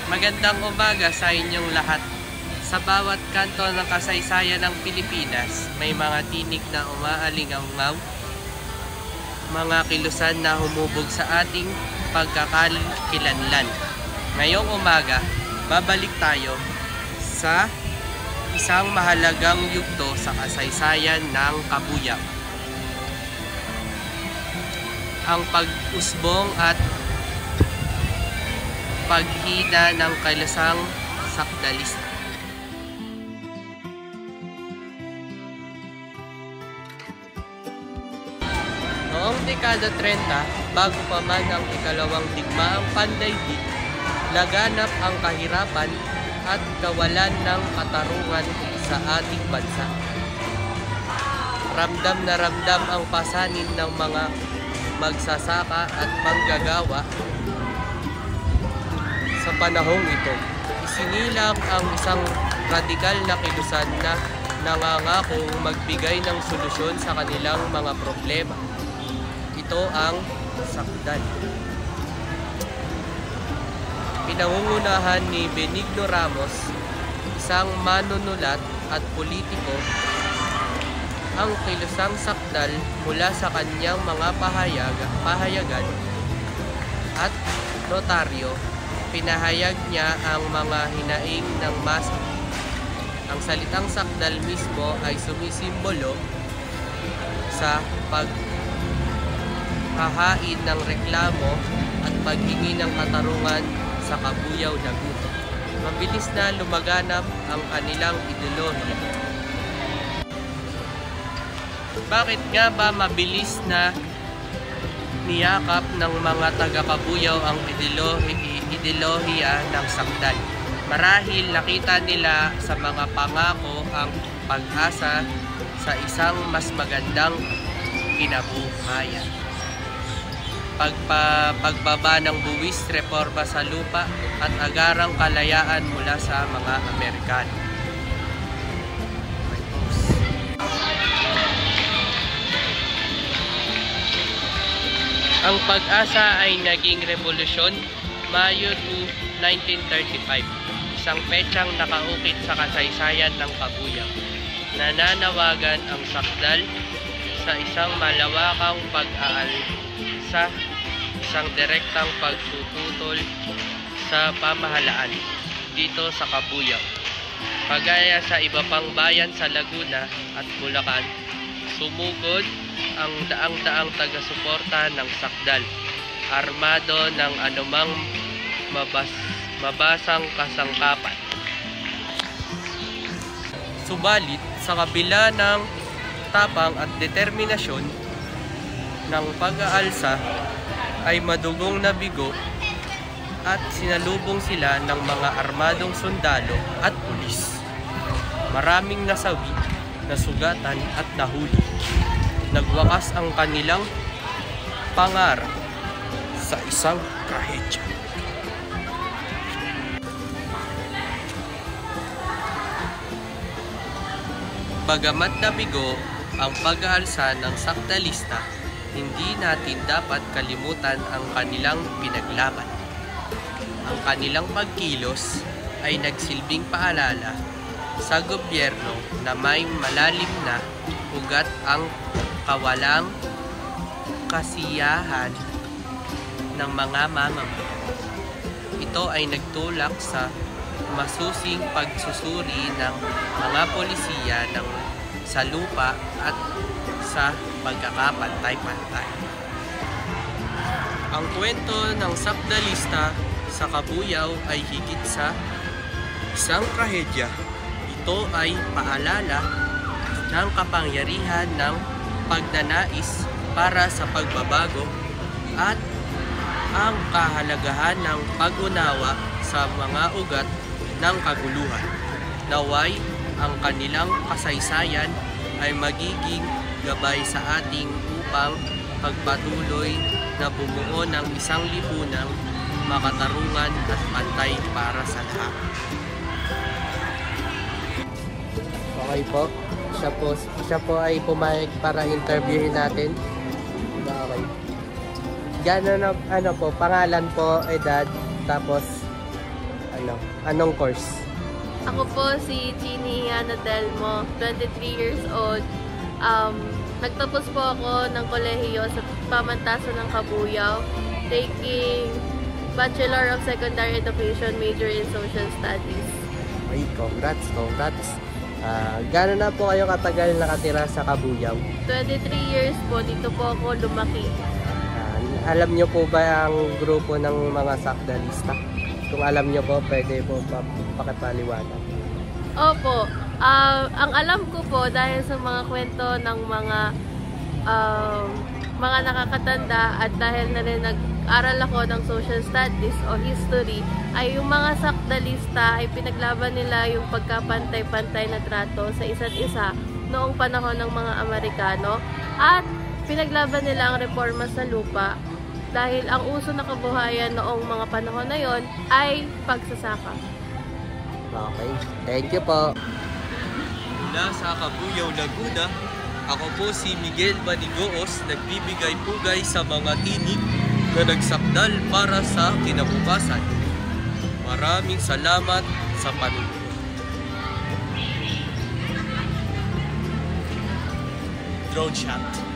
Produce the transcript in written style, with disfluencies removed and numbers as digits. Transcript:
Magandang umaga sa inyong lahat. Sa bawat kanto ng kasaysayan ng Pilipinas, may mga tinig na umaalingaw, mga kilusan na humubog sa ating pagkakakilanlan. Ngayong umaga, babalik tayo sa isang mahalagang yugto sa kasaysayan ng Kabuyao. Ang pag-usbong at paghina ng kilusang sakdalista. Noong dekada 30, bago pa man ang ikalawang digmaang pandaigdig, laganap ang kahirapan at kawalan ng katarungan sa ating bansa. Ramdam na ramdam ang pasanin ng mga magsasaka at manggagawa sa panahong ito. Isinilang ang isang radikal na kilusan na nangangakong magbigay ng solusyon sa kanilang mga problema. Ito ang sakdal. Pinangungunahan ni Benigno Ramos, isang manunulat at politiko, ang kilusang sakdal mula sa kanyang mga pahayagan at notaryo. Pinahayag niya ang mga hinaing ng masa. Ang salitang sakdal mismo ay sumisimbolo sa paghahain ng reklamo at paghingi ng katarungan sa Kabuyao, Laguna. Mabilis na lumaganap ang kanilang ideolohiya. Bakit nga ba mabilis na niyakap ng mga taga-Kabuyao ang ideolohiya ng sakdal? Marahil nakita nila sa mga pangako ang pag-asa sa isang mas magandang kinabukayan. Pagbaba ng buwis, reforma sa lupa at agarang kalayaan mula sa mga Amerikano. Ang pag-asa ay naging revolusyon Mayo 2, 1935, isang petsang nakaukit sa kasaysayan ng Kabuyao. Nananawagan ang sakdal sa isang malawakang pag-aalsa, isang direktang pagtututol sa pamahalaan dito sa Kabuyao. Kagaya sa iba pang bayan sa Laguna at Bulacan, sumugod ang daang-daang taga-suporta ng sakdal, armado ng anumang mabasang kasangkapan. Subalit, sa kabila ng tapang at determinasyon ng pag-aalsa, ay madugong nabigo at sinalubong sila ng mga armadong sundalo at pulis. Maraming nasawi, nasugatan at nahuli. Nagwakas ang kanilang pangarap sa isang trahedya. Bagamat nabigo ang pag-aalsa ng sakdalista, hindi natin dapat kalimutan ang kanilang pinaglaban. Ang kanilang pagkilos ay nagsilbing paalala sa gobyerno na may malalim na ugat ang kawalang kasiyahan ng mga mamamayan. Ito ay nagtulak sa masusing pagsusuri ng mga polisiya sa lupa at sa pagkakapantay-pantay. Ang kwento ng sakdalista sa Kabuyao ay higit sa isang trahedya. Ito ay paalala ng kapangyarihan ng pagnanais para sa pagbabago at ang kahalagahan ng pag-unawa sa mga ugat ng kaguluhan. Naway ang kanilang kasaysayan ay magiging gabay sa ating upang pagpatuloy na bumuo ng isang lipunang makatarungan at pantay para sa lahat. Okay po. Siya po ay pumayag para interviewin natin. Okay. Gano'n po, pangalan po, edad, tapos Anong course? Ako po si Chini Ana Delmo, 23 years old. Nagtapos po ako ng kolehiyo sa Pamantasan ng Kabuyao, taking Bachelor of Secondary Education, major in Social Studies. Ay, congrats. Gano'n na po kayo katagal nakatira sa Kabuyao? 23 years po, dito po ako lumaki. Alam nyo po ba ang grupo ng mga sakdalista? Kung alam nyo po, pwede po pakipaliwanag. Opo. Ang alam ko po dahil sa mga kwento ng mga nakakatanda at dahil na rin nag-aral ako ng social studies o history, ay yung mga sakdalista ay pinaglaban nila yung pagkapantay-pantay na trato sa isa't isa noong panahon ng mga Amerikano at pinaglaban nila ang reforma sa lupa dahil ang uso na kabuhayan noong mga panahon na yon ay pagsasaka. Okay, thank you po. Mula sa Kabuyao, Laguna, ako po si Miguel Banigoos, nagbibigay pugay sa mga tinig na nagsakdal para sa kinabukasan. Maraming salamat sa panonood. Drone shot.